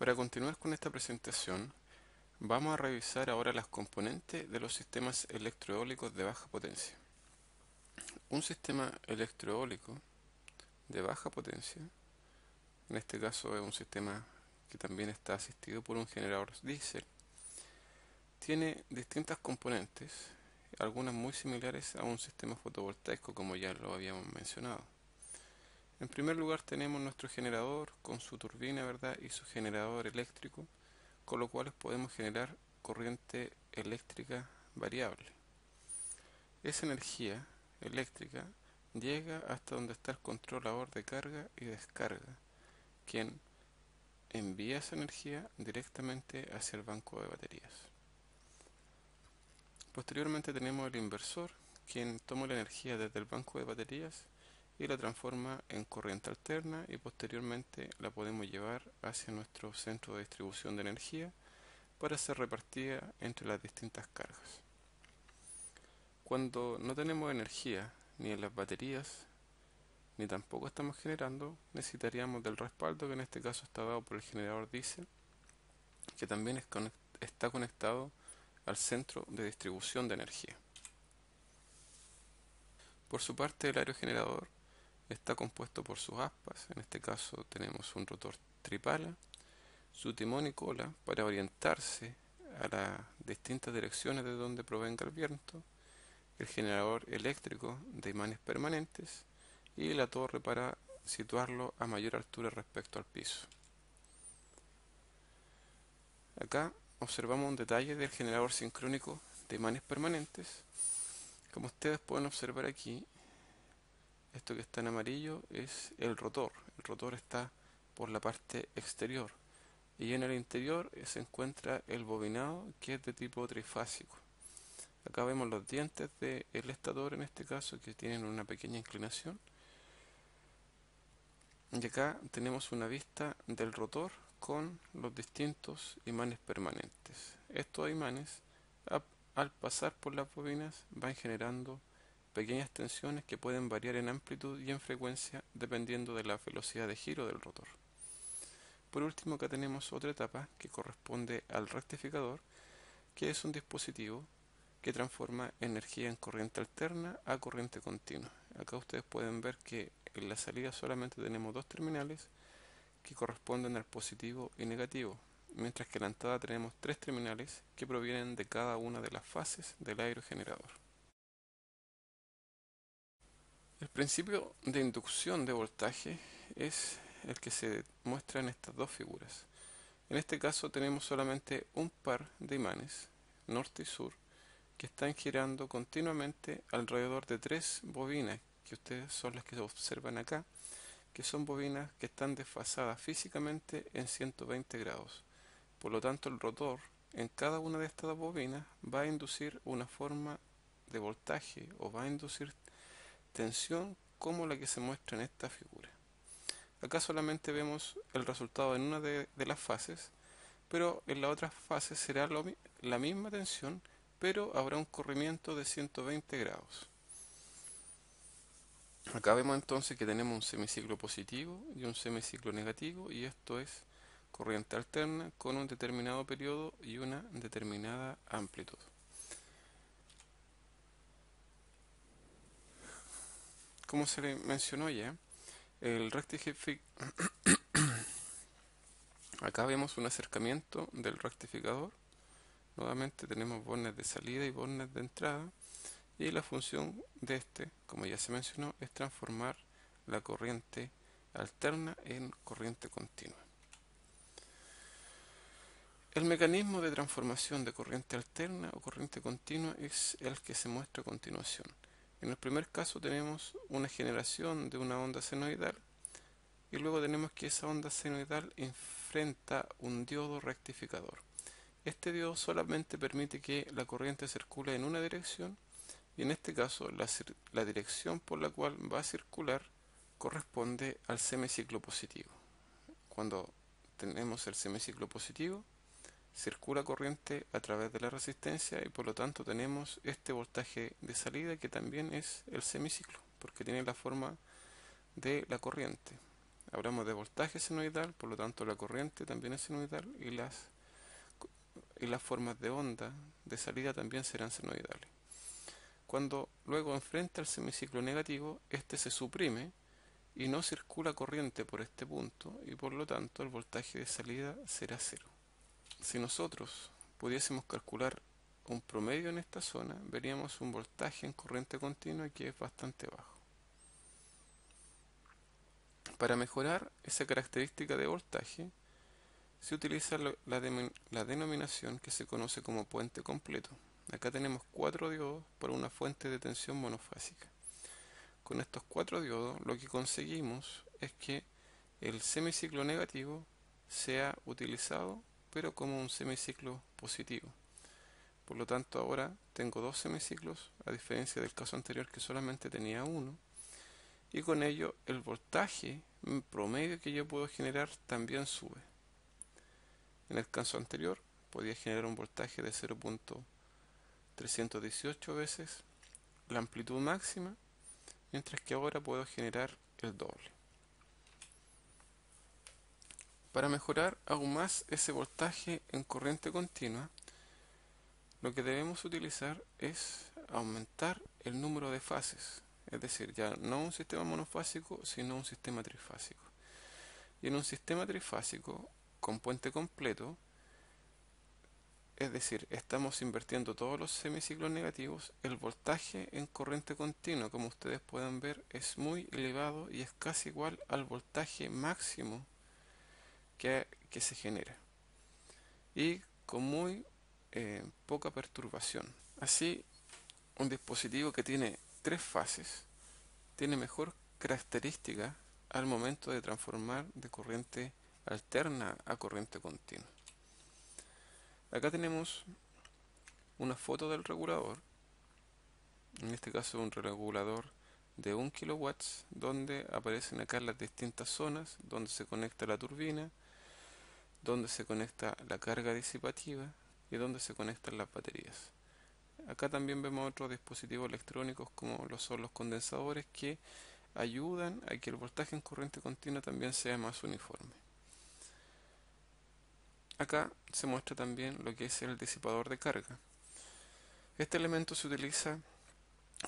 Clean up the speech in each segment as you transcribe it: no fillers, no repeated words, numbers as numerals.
Para continuar con esta presentación, vamos a revisar ahora las componentes de los sistemas electroeólicos de baja potencia. Un sistema electroeólico de baja potencia, en este caso es un sistema que también está asistido por un generador diésel, tiene distintas componentes, algunas muy similares a un sistema fotovoltaico como ya lo habíamos mencionado. En primer lugar tenemos nuestro generador con su turbina, ¿verdad? Y su generador eléctrico, con lo cual podemos generar corriente eléctrica variable. Esa energía eléctrica llega hasta donde está el controlador de carga y descarga, quien envía esa energía directamente hacia el banco de baterías. Posteriormente tenemos el inversor, quien toma la energía desde el banco de baterías y la transforma en corriente alterna y posteriormente la podemos llevar hacia nuestro centro de distribución de energía para ser repartida entre las distintas cargas. Cuando no tenemos energía ni en las baterías, ni tampoco estamos generando, necesitaríamos del respaldo, que en este caso está dado por el generador diésel, que también está conectado al centro de distribución de energía. Por su parte, el aerogenerador está compuesto por sus aspas, en este caso tenemos un rotor tripala, su timón y cola para orientarse a las distintas direcciones de donde provenga el viento, el generador eléctrico de imanes permanentes y la torre para situarlo a mayor altura respecto al piso. Acá observamos un detalle del generador sincrónico de imanes permanentes. Como ustedes pueden observar aquí, esto que está en amarillo es el rotor. El rotor está por la parte exterior y en el interior se encuentra el bobinado, que es de tipo trifásico. Acá vemos los dientes del estator, en este caso, que tienen una pequeña inclinación. Y acá tenemos una vista del rotor con los distintos imanes permanentes. Estos imanes, al pasar por las bobinas, van generando pequeñas tensiones que pueden variar en amplitud y en frecuencia dependiendo de la velocidad de giro del rotor. Por último, acá tenemos otra etapa que corresponde al rectificador, que es un dispositivo que transforma energía en corriente alterna a corriente continua. Acá ustedes pueden ver que en la salida solamente tenemos dos terminales que corresponden al positivo y negativo, mientras que en la entrada tenemos tres terminales que provienen de cada una de las fases del aerogenerador. El principio de inducción de voltaje es el que se muestra en estas dos figuras. En este caso tenemos solamente un par de imanes, norte y sur, que están girando continuamente alrededor de tres bobinas, que ustedes son las que observan acá, que son bobinas que están desfasadas físicamente en 120 grados. Por lo tanto, el rotor en cada una de estas bobinas va a inducir una forma de voltaje o va a inducir tensión como la que se muestra en esta figura. Acá solamente vemos el resultado en una de las fases, pero en la otra fase será la misma tensión, pero habrá un corrimiento de 120 grados. Acá vemos entonces que tenemos un semiciclo positivo y un semiciclo negativo, y esto es corriente alterna con un determinado periodo y una determinada amplitud. Como se le mencionó ya, el acá vemos un acercamiento del rectificador. Nuevamente tenemos bornes de salida y bornes de entrada, y la función de este, como ya se mencionó, es transformar la corriente alterna en corriente continua. El mecanismo de transformación de corriente alterna o corriente continua es el que se muestra a continuación. En el primer caso tenemos una generación de una onda senoidal y luego tenemos que esa onda senoidal enfrenta un diodo rectificador. Este diodo solamente permite que la corriente circule en una dirección, y en este caso la dirección por la cual va a circular corresponde al semiciclo positivo. Cuando tenemos el semiciclo positivo, circula corriente a través de la resistencia y por lo tanto tenemos este voltaje de salida, que también es el semiciclo porque tiene la forma de la corriente. Hablamos de voltaje senoidal, por lo tanto la corriente también es senoidal y las formas de onda de salida también serán senoidales. Cuando luego enfrenta el semiciclo negativo, este se suprime y no circula corriente por este punto y por lo tanto el voltaje de salida será cero. Si nosotros pudiésemos calcular un promedio en esta zona, veríamos un voltaje en corriente continua que es bastante bajo. Para mejorar esa característica de voltaje, se utiliza la denominación que se conoce como puente completo. Acá tenemos 4 diodos para una fuente de tensión monofásica. Con estos 4 diodos lo que conseguimos es que el semiciclo negativo sea utilizado pero como un semiciclo positivo. Por lo tanto ahora tengo 2 semiciclos, a diferencia del caso anterior que solamente tenía uno, y con ello el voltaje promedio que yo puedo generar también sube. En el caso anterior podía generar un voltaje de 0.318 veces la amplitud máxima, mientras que ahora puedo generar el doble. Para mejorar aún más ese voltaje en corriente continua, lo que debemos utilizar es aumentar el número de fases, es decir, ya no un sistema monofásico, sino un sistema trifásico. Y en un sistema trifásico con puente completo, es decir, estamos invirtiendo todos los semiciclos negativos, el voltaje en corriente continua, como ustedes pueden ver, es muy elevado y es casi igual al voltaje máximo que se genera. Y con muy poca perturbación. Así, un dispositivo que tiene 3 fases tiene mejor característica al momento de transformar de corriente alterna a corriente continua. Acá tenemos una foto del regulador, en este caso un regulador de 1 kW, donde aparecen acá las distintas zonas, donde se conecta la turbina, donde se conecta la carga disipativa y donde se conectan las baterías. Acá también vemos otros dispositivos electrónicos como lo son los condensadores que ayudan a que el voltaje en corriente continua también sea más uniforme. Acá se muestra también lo que es el disipador de carga. Este elemento se utiliza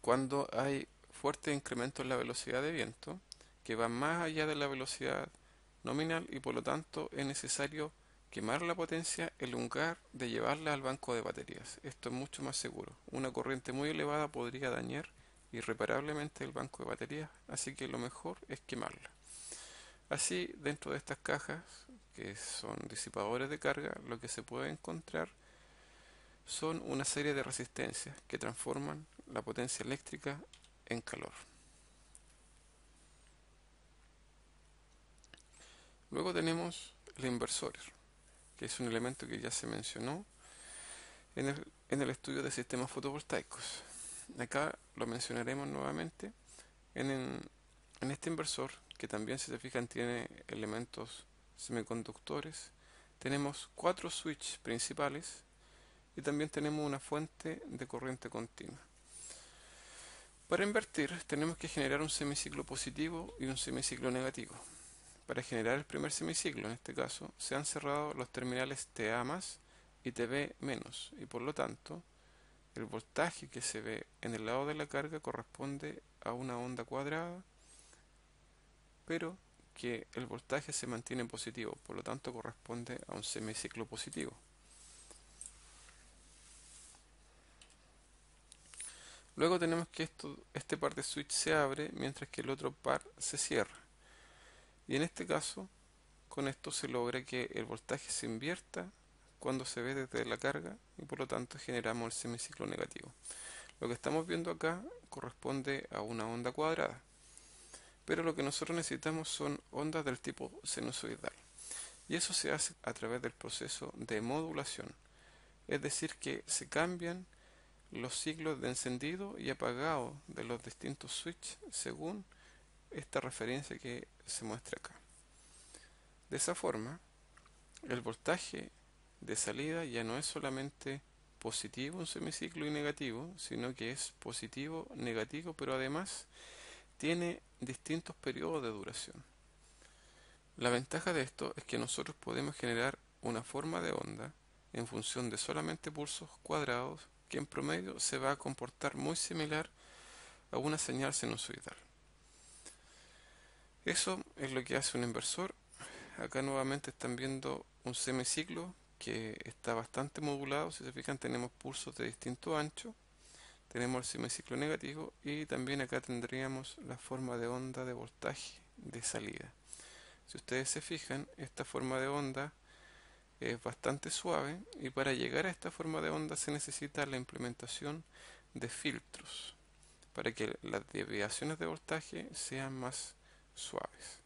cuando hay fuerte incremento en la velocidad de viento que va más allá de la velocidad nominal y por lo tanto es necesario quemar la potencia en lugar de llevarla al banco de baterías. Esto es mucho más seguro. Una corriente muy elevada podría dañar irreparablemente el banco de baterías, así que lo mejor es quemarla. Así, dentro de estas cajas, que son disipadores de carga, lo que se puede encontrar son una serie de resistencias que transforman la potencia eléctrica en calor. Luego tenemos el inversor, que es un elemento que ya se mencionó en el estudio de sistemas fotovoltaicos. Acá lo mencionaremos nuevamente. En este inversor, que también si se fijan tiene elementos semiconductores, tenemos 4 switches principales y también tenemos una fuente de corriente continua. Para invertir tenemos que generar un semiciclo positivo y un semiciclo negativo. Para generar el primer semiciclo, en este caso, se han cerrado los terminales TA más y TB menos, y por lo tanto, el voltaje que se ve en el lado de la carga corresponde a una onda cuadrada, pero que el voltaje se mantiene positivo, por lo tanto corresponde a un semiciclo positivo. Luego tenemos que este par de switch se abre mientras que el otro par se cierra. Y en este caso, con esto se logra que el voltaje se invierta cuando se ve desde la carga y por lo tanto generamos el semiciclo negativo. Lo que estamos viendo acá corresponde a una onda cuadrada, pero lo que nosotros necesitamos son ondas del tipo sinusoidal. Y eso se hace a través del proceso de modulación, es decir que se cambian los ciclos de encendido y apagado de los distintos switches según esta referencia que se muestra acá. De esa forma, el voltaje de salida ya no es solamente positivo un semiciclo y negativo, sino que es positivo, negativo, pero además tiene distintos periodos de duración. La ventaja de esto es que nosotros podemos generar una forma de onda en función de solamente pulsos cuadrados que en promedio se va a comportar muy similar a una señal sinusoidal. Eso es lo que hace un inversor. Acá nuevamente están viendo un semiciclo que está bastante modulado. Si se fijan, tenemos pulsos de distinto ancho, tenemos el semiciclo negativo y también acá tendríamos la forma de onda de voltaje de salida. Si ustedes se fijan, esta forma de onda es bastante suave y para llegar a esta forma de onda se necesita la implementación de filtros para que las desviaciones de voltaje sean más suaves.